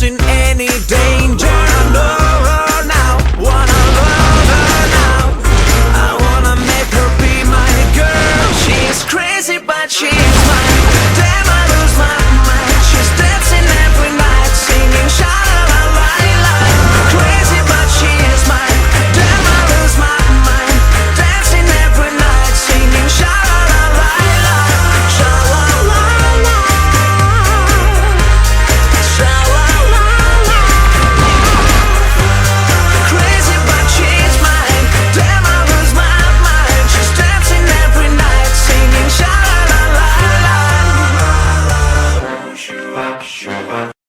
in any danger. I love her now, wanna love her now. I wanna make her be my girl. She's crazy but she's mine. Damn, I lose my mind. She's dancing every night, singing sha la la la la. Crazy but she's mine. Damn, I lose my mind. Dancing every night, singing sha la la la la. Sha la la la. Sha la la la. Crazy but she's mine. Damn, I lose my mind. She's dancing every night, singing sha la la la la.